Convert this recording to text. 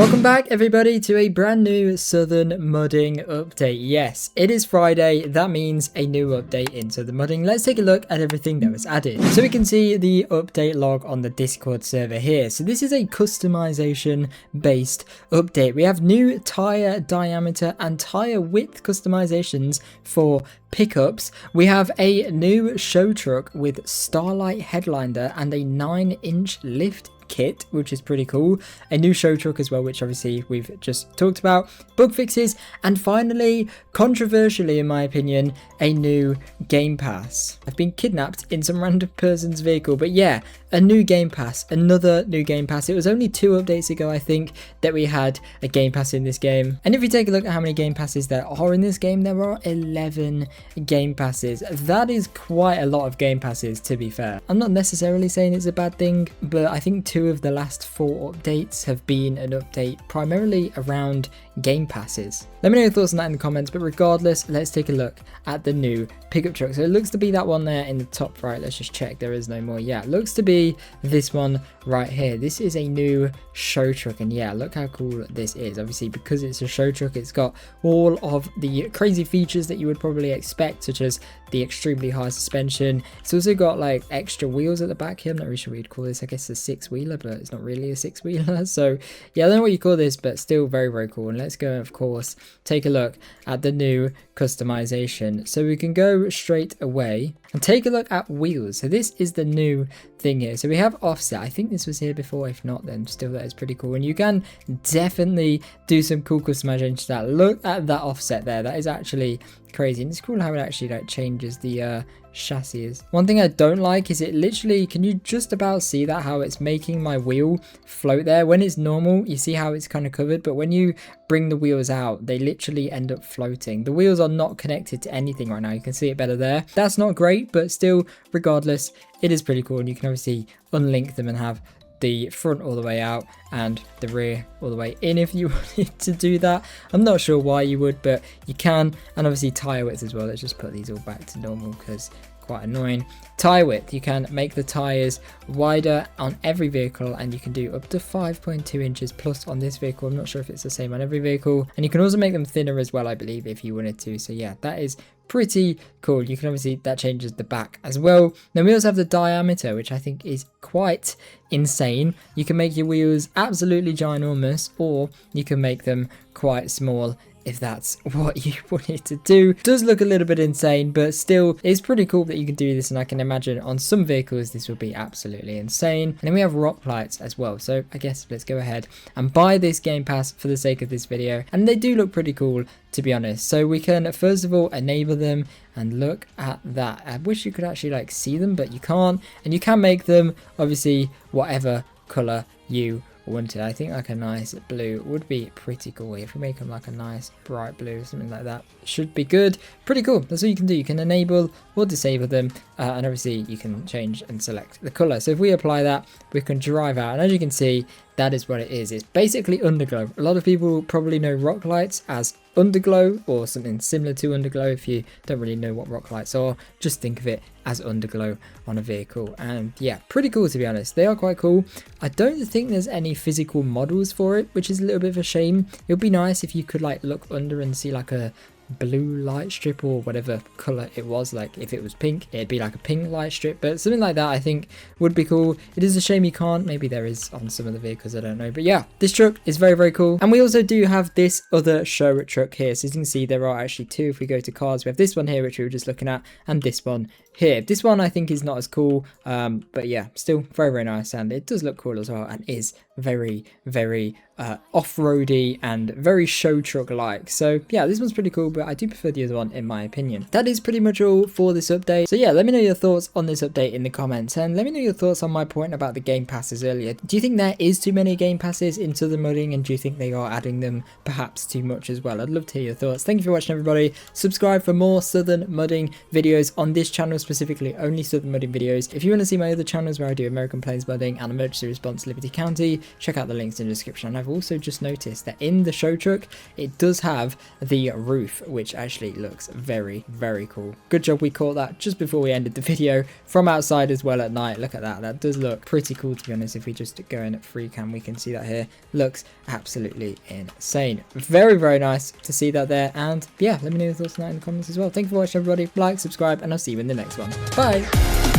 Welcome back everybody to a brand new Southern Mudding update. Yes, it is Friday. That means a new update in Southern Mudding. Let's take a look at everything that was added. So we can see the update log on the Discord server here. So this is a customization based update. We have new tire diameter and tire width customizations for pickups. We have a new show truck with starlight headliner and a 9-inch lift kit, which is pretty cool. A new show truck as well, which obviously we've just talked about. Bug fixes, and finally, controversially in my opinion, a new Game Pass. I've been kidnapped in some random person's vehicle, but yeah, a new Game Pass, another new Game Pass. It was only 2 updates ago, I think, that we had a Game Pass in this game. And if you take a look at how many Game Passes there are in this game, there are 11 Game Passes. That is quite a lot of Game Passes, to be fair. I'm not necessarily saying it's a bad thing, but I think 2 of the last 4 updates have been an update primarily around Game Passes. Let me know your thoughts on that in the comments, but regardless, let's take a look at the new pickup truck. So it looks to be that one there in the top right. Let's just check there is no more. Yeah, it looks to be this one right here. This is a new show truck, and yeah, look how cool this is. Obviously, because it's a show truck, it's got all of the crazy features that you would probably expect, such as the extremely high suspension. It's also got like extra wheels at the back here. I'm not really sure what you'd call this. I guess a 6-wheeler, but it's not really a 6-wheeler. So yeah, I don't know what you call this, but still very, very cool. And let's go, of course, take a look at the new customization. So we can go straight away and take a look at wheels. So this is the new thing here. So we have offset. I think this was here before. If not, then still that is pretty cool. And you can definitely do some cool customization to that. Look at that offset there. That is actually crazy, and it's cool how it actually like changes the chassis. One thing I don't like is it literally, can you just about see that, how it's making my wheel float there? When it's normal, you see how it's kind of covered, but when you bring the wheels out, they literally end up floating. The wheels are not connected to anything right now. You can see it better there. That's not great, but still, regardless, it is pretty cool, and you can obviously unlink them and have the front all the way out and the rear all the way in if you wanted to do that. I'm not sure why you would, but you can. And obviously tire width as well. Let's just put these all back to normal because quite annoying. Tire width, you can make the tires wider on every vehicle, and you can do up to 5.2 inches plus on this vehicle. I'm not sure if it's the same on every vehicle, and you can also make them thinner as well, I believe, if you wanted to. So yeah, that is pretty cool. You can obviously, that changes the back as well. Then we also have the diameter, which I think is quite insane. You can make your wheels absolutely ginormous, or you can make them quite small if that's what you wanted to do. It does look a little bit insane, but still it's pretty cool that you can do this, and I can imagine on some vehicles this would be absolutely insane. And then we have rock lights as well, so I guess let's go ahead and buy this Game Pass for the sake of this video, and they do look pretty cool, to be honest. So we can first of all enable them, and look at that. I wish you could actually like see them, but you can't. And you can make them obviously whatever color you wanted. I think like a nice blue would be pretty cool. If we make them like a nice bright blue or something like that, should be good. Pretty cool. That's all you can do. You can enable or disable them, and obviously you can change and select the color. So if we apply that, we can drive out, and as you can see, that is what it is. It's basically underglow. A lot of people probably know rock lights as underglow or something similar to underglow. If you don't really know what rock lights are, just think of it as underglow on a vehicle. And yeah, pretty cool, to be honest. They are quite cool. I don't think there's any physical models for it, which is a little bit of a shame. It would be nice if you could like look under and see like a blue light strip or whatever color it was. Like if it was pink, it'd be like a pink light strip, but something like that I think would be cool. It is a shame you can't. Maybe there is on some of the vehicles, I don't know. But yeah, this truck is very, very cool. And we also do have this other show truck here. So as you can see, there are actually 2. If we go to cars, we have this one here, which we were just looking at, and this one here. This one I think is not as cool, but yeah, still very, very nice, and it does look cool as well, and is very, very off-roady and very show truck like. So yeah, this one's pretty cool, but I do prefer the other one in my opinion. That is pretty much all for this update. So yeah, let me know your thoughts on this update in the comments, and let me know your thoughts on my point about the Game Passes earlier. Do you think there is too many Game Passes in Southern Mudding, and do you think they are adding them perhaps too much as well? I'd love to hear your thoughts. Thank you for watching, everybody. Subscribe for more Southern Mudding videos on this channel, specifically only Southern Mudding videos. If you want to see my other channels where I do American Plains Mudding and Emergency Response Liberty County, check out the links in the description. And I've also just noticed that in the show truck, it does have the roof, which actually looks very, very cool. Good job we caught that just before we ended the video from outside as well at night. Look at that. That does look pretty cool, to be honest. If we just go in at free cam, we can see that here. Looks absolutely insane. Very, very nice to see that there. And yeah, let me know your thoughts on that in the comments as well. Thank you for watching, everybody. Like, subscribe, and I'll see you in the next one. Bye.